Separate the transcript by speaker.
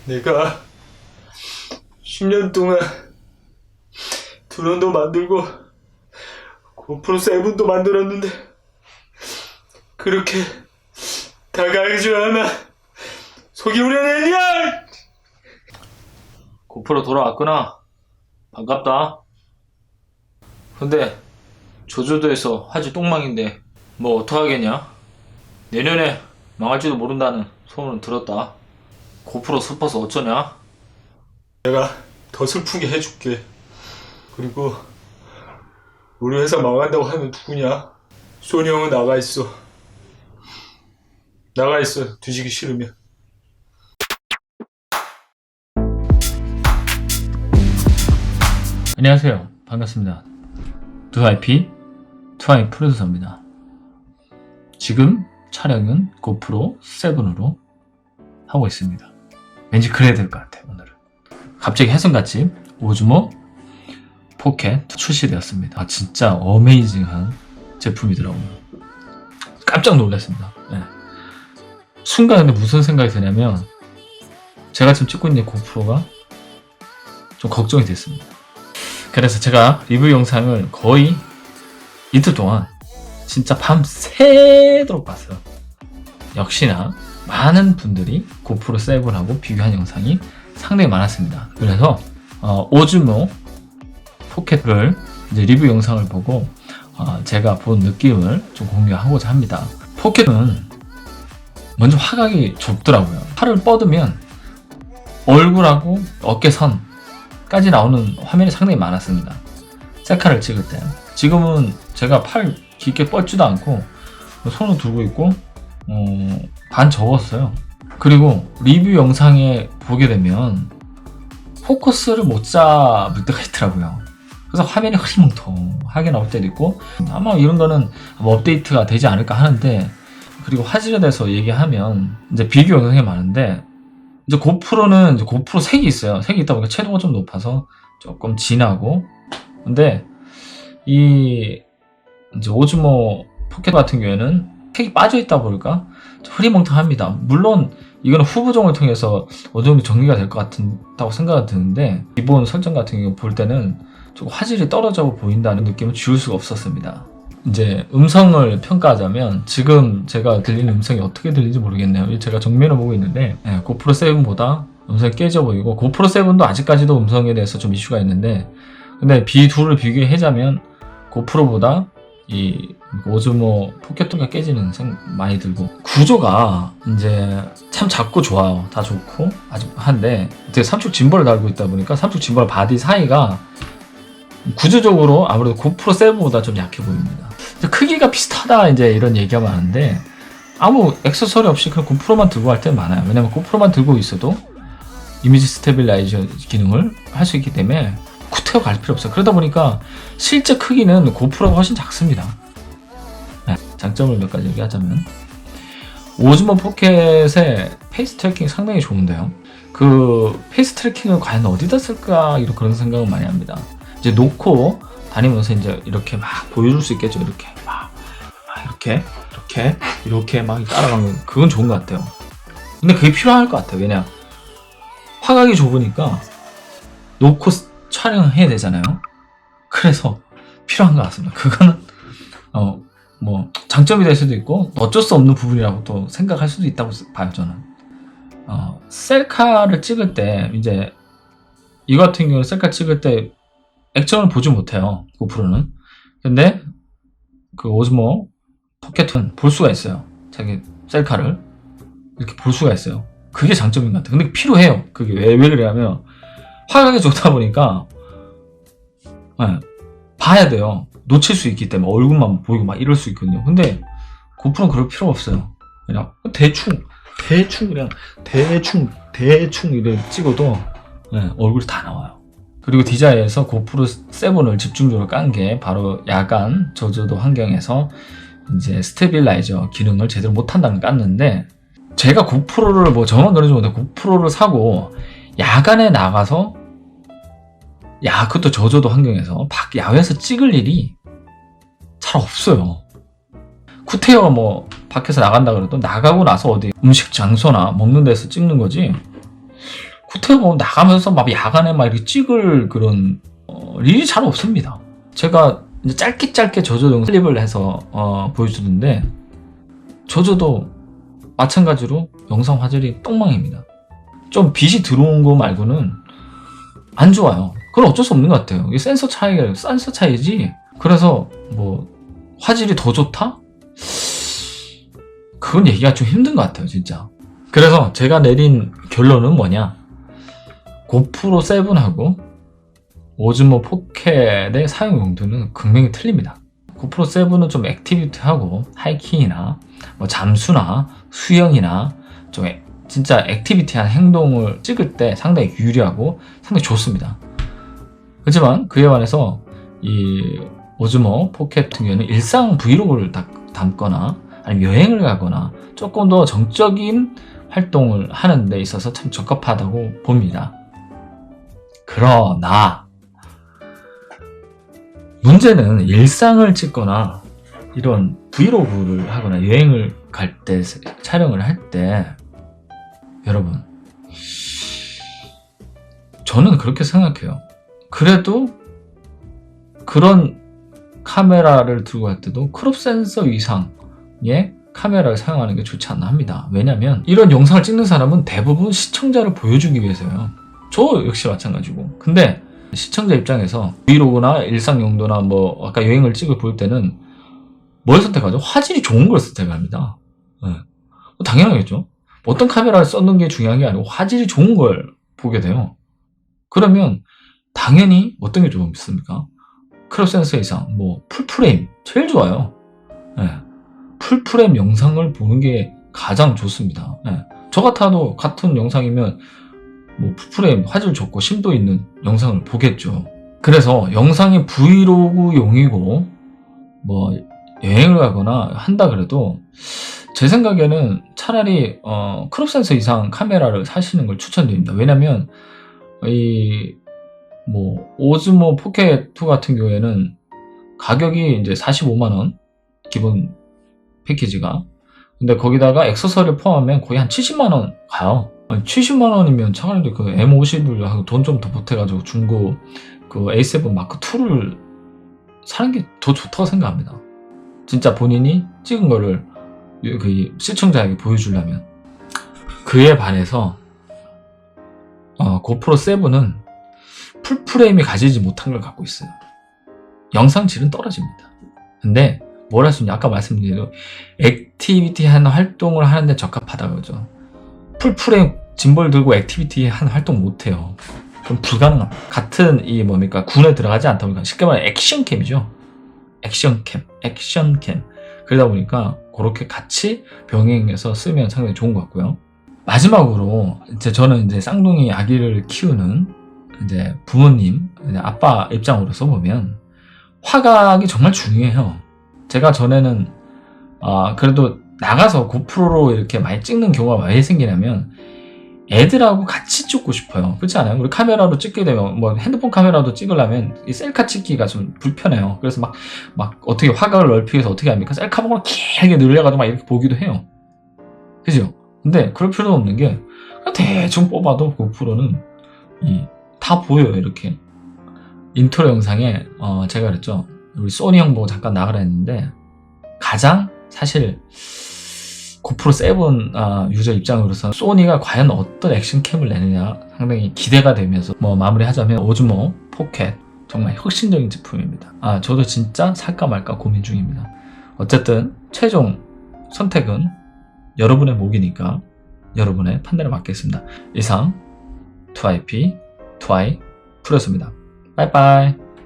Speaker 1: 내가 10년 동안 드론도 만들고 고프로 7도 만들었는데 그렇게 다가가기 줄 알면 속이 우려내냐! 고프로 돌아왔구나. 반갑다. 근데 조조도에서 화질 똥망인데 뭐 어떡하겠냐? 내년에 망할지도 모른다는 소문은 들었다. 고프로 슬퍼서 어쩌냐? 내가 더 슬프게 해줄게. 그리고 우리 회사 망한다고 하면 누구냐? 소니 형은 나가있어. 나가있어. 뒤지기 싫으면. 안녕하세요. 반갑습니다. 2IP 프로듀서입니다. 지금 촬영은 고프로 7으로 하고 있습니다. 왠지 그래야 될 것 같아요. 오늘은 갑자기 해성같이 오즈모 포켓 출시되었습니다. 진짜 어메이징한 제품이더라고요. 깜짝 놀랐습니다. 네. 순간 근데 무슨 생각이 드냐면 제가 지금 찍고 있는 고프로가 좀 걱정이 됐습니다. 그래서 제가 리뷰 영상을 거의 이틀 동안 진짜 밤새도록 봤어요. 역시나 많은 분들이 고프로 7하고 비교한 영상이 상당히 많았습니다. 그래서 오즈모 포켓을 이제 리뷰 영상을 보고 제가 본 느낌을 좀 공유하고자 합니다. 포켓은 먼저 화각이 좁더라고요. 팔을 뻗으면 얼굴하고 어깨선까지 나오는 화면이 상당히 많았습니다. 셀카를 찍을 때. 지금은 제가 팔 깊게 뻗지도 않고 손을 들고 있고 반 접었어요. 그리고 리뷰 영상에 보게 되면 포커스를 못 잡을 때가 있더라고요. 그래서 화면이 흐리멍텅하게 나올 때도 있고 아마 이런 거는 업데이트가 되지 않을까 하는데, 그리고 화질에 대해서 얘기하면 이제 비교 영상이 많은데 이제 고프로는 이제 고프로 색이 있어요. 색이 있다 보니까 채도가 좀 높아서 조금 진하고, 근데 이 이제 오즈모 포켓 같은 경우에는 색이 빠져 있다 보니까 흐리멍텅합니다. 물론 이거는 후보종을 통해서 어느 정도 정리가 될 것 같다고 생각이 드는데, 기본 설정 같은 경우 볼 때는 조금 화질이 떨어져 보인다는 느낌을 지울 수가 없었습니다. 이제 음성을 평가하자면 지금 제가 들리는 음성이 어떻게 들리는지 모르겠네요. 제가 정면을 보고 있는데 고프로 7보다 음성이 깨져 보이고, 고프로 7도 아직까지도 음성에 대해서 좀 이슈가 있는데, 근데 둘을 비교하자면 고프로보다 이 오즈모 포켓도가 깨지는 생각 많이 들고, 구조가 이제 참 작고 좋아요. 다 좋고 아주 한데 되게 삼축 짐벌을 달고 있다 보니까 삼축 짐벌 바디 사이가 구조적으로 아무래도 고프로 7보다 좀 약해 보입니다. 크기가 비슷하다 이제 이런 얘기가 많은데 아무 액세서리 없이 그냥 고프로만 들고 할 때는 많아요. 왜냐면 고프로만 들고 있어도 이미지 스테빌라이저 기능을 할 수 있기 때문에 쿠테어 갈 필요 없어요. 그러다 보니까 실제 크기는 고프로가 훨씬 작습니다. 네, 장점을 몇 가지 얘기하자면 오즈모 포켓의 페이스 트래킹 상당히 좋은데요. 그 페이스 트래킹을 과연 어디다 쓸까 이런 그런 생각을 많이 합니다. 이제 놓고 다니면서 이제 이렇게 막 보여줄 수 있겠죠. 이렇게 막 이렇게 막 따라가는, 그건 좋은 것 같아요. 근데 그게 필요할 것 같아요. 왜냐, 화각이 좁으니까 놓고 촬영해야 되잖아요. 그래서 필요한 것 같습니다. 그거는 뭐 장점이 될 수도 있고 어쩔 수 없는 부분이라고 또 생각할 수도 있다고 봐요. 저는 셀카를 찍을 때 이제 이거 같은 경우는 셀카 찍을 때 액정을 보지 못해요. 고프로는. 근데 그 오즈모 포켓은 볼 수가 있어요. 자기 셀카를 이렇게 볼 수가 있어요. 그게 장점인 것 같아요. 근데 필요해요. 그게 왜 그러냐면 화각이 좋다 보니까 봐야 돼요. 놓칠 수 있기 때문에 얼굴만 보이고 막 이럴 수 있거든요. 근데 고프로는 그럴 필요가 없어요. 그냥 대충 이렇게 찍어도 얼굴이 다 나와요. 그리고 디자이에서 고프로 7을 집중적으로 깐 게 바로 야간 저조도 환경에서 이제 스테빌라이저 기능을 제대로 못한다는 걸 깠는데, 제가 고프로를 뭐 저만 그러지 못해 고프로를 사고 야간에 나가서 그것도 저조도 환경에서 밖 야외에서 찍을 일이 잘 없어요. 쿠테어가 뭐 밖에서 나간다 그래도 나가고 나서 어디 음식 장소나 먹는 데서 찍는 거지, 쿠테어가 뭐 나가면서 막 야간에 막 이렇게 찍을 그런 일이 잘 없습니다. 제가 이제 짧게 저조 클립을 해서 보여주는데, 저조도 마찬가지로 영상 화질이 똥망입니다. 좀 빛이 들어온 거 말고는 안 좋아요. 그건 어쩔 수 없는 것 같아요. 이게 센서 차이지. 그래서 뭐 화질이 더 좋다? 그건 얘기가 좀 힘든 것 같아요, 진짜. 그래서 제가 내린 결론은 뭐냐? 고프로 7하고 오즈모 포켓의 사용 용도는 극명히 틀립니다. 고프로 7은 좀 액티비티하고 하이킹이나 뭐 잠수나 수영이나 좀 진짜 액티비티한 행동을 찍을 때 상당히 유리하고 상당히 좋습니다. 하지만 그에 반해서 이 오즈모 포켓 같은 경우는 일상 브이로그를 담거나 아니면 여행을 가거나 조금 더 정적인 활동을 하는 데 있어서 참 적합하다고 봅니다. 그러나 문제는 일상을 찍거나 이런 브이로그를 하거나 여행을 갈 때, 촬영을 할 때, 여러분, 저는 그렇게 생각해요. 그래도 그런 카메라를 들고 갈 때도 크롭 센서 이상의 카메라를 사용하는 게 좋지 않나 합니다. 왜냐면 이런 영상을 찍는 사람은 대부분 시청자를 보여주기 위해서요. 저 역시 마찬가지고. 근데 시청자 입장에서 브이로그나 일상 용도나 뭐 아까 여행을 볼 때는 뭘 선택하죠? 화질이 좋은 걸 선택합니다. 네. 당연하겠죠. 어떤 카메라를 썼는 게 중요한 게 아니고 화질이 좋은 걸 보게 돼요. 그러면 당연히 어떤 게 좋습니까? 크롭 센서 이상, 뭐 풀프레임 제일 좋아요. 네. 풀프레임 영상을 보는 게 가장 좋습니다. 네. 저 같아도 같은 영상이면 뭐 풀프레임 화질 좋고 심도 있는 영상을 보겠죠. 그래서 영상이 브이로그용이고 뭐 여행을 가거나 한다 그래도 제 생각에는 차라리 크롭 센서 이상 카메라를 사시는 걸 추천드립니다. 왜냐면 이 뭐 오즈모 포켓 2 같은 경우에는 가격이 이제 45만원 기본 패키지가, 근데 거기다가 액세서리 포함하면 거의 한 70만원 가요. 70만원이면 차라리 그 M50을 하고 돈 좀 더 보태가지고 중고 그 A7 마크 2를 사는 게 더 좋다고 생각합니다. 진짜 본인이 찍은 거를 그 시청자에게 보여주려면. 그에 반해서 고프로 7은 풀프레임이 가지지 못한 걸 갖고 있어요. 영상 질은 떨어집니다. 근데 뭘 할 수 있냐, 아까 말씀드린 대로 액티비티한 활동을 하는데 적합하다 그러죠. 풀프레임 짐벌 들고 액티비티 한 활동 못해요. 그럼 불가능합니다. 같은 이 뭡니까 군에 들어가지 않다 보니까 쉽게 말해 액션캠이죠. 액션캠. 그러다 보니까 그렇게 같이 병행해서 쓰면 상당히 좋은 것 같고요. 마지막으로 저는 이제 쌍둥이 아기를 키우는 이제 부모님, 이제 아빠 입장으로서 보면 화각이 정말 중요해요. 제가 전에는 그래도 나가서 고프로로 이렇게 많이 찍는 경우가 왜 생기냐면 애들하고 같이 찍고 싶어요. 그렇지 않아요? 우리 카메라로 찍게 되면 뭐 핸드폰 카메라도 찍으려면 이 셀카 찍기가 좀 불편해요. 그래서 막 어떻게 화각을 넓히기 위해서 어떻게 합니까? 셀카봉을 길게 늘려가지고 막 이렇게 보기도 해요. 그죠? 근데 그럴 필요는 없는 게 그냥 대충 뽑아도 고프로는 다 보여요. 이렇게 인트로 영상에 제가 그랬죠. 우리 소니 형 보고 잠깐 나가라 했는데 가장 사실 고프로 7 유저 입장으로서 소니가 과연 어떤 액션캠을 내느냐 상당히 기대가 되면서 뭐 마무리하자면 오즈모 포켓 정말 혁신적인 제품입니다. 저도 진짜 살까 말까 고민 중입니다. 어쨌든 최종 선택은 여러분의 몫이니까 여러분의 판단을 맡겠습니다. 이상 2IP, 2i 프로였습니다. 빠이빠이.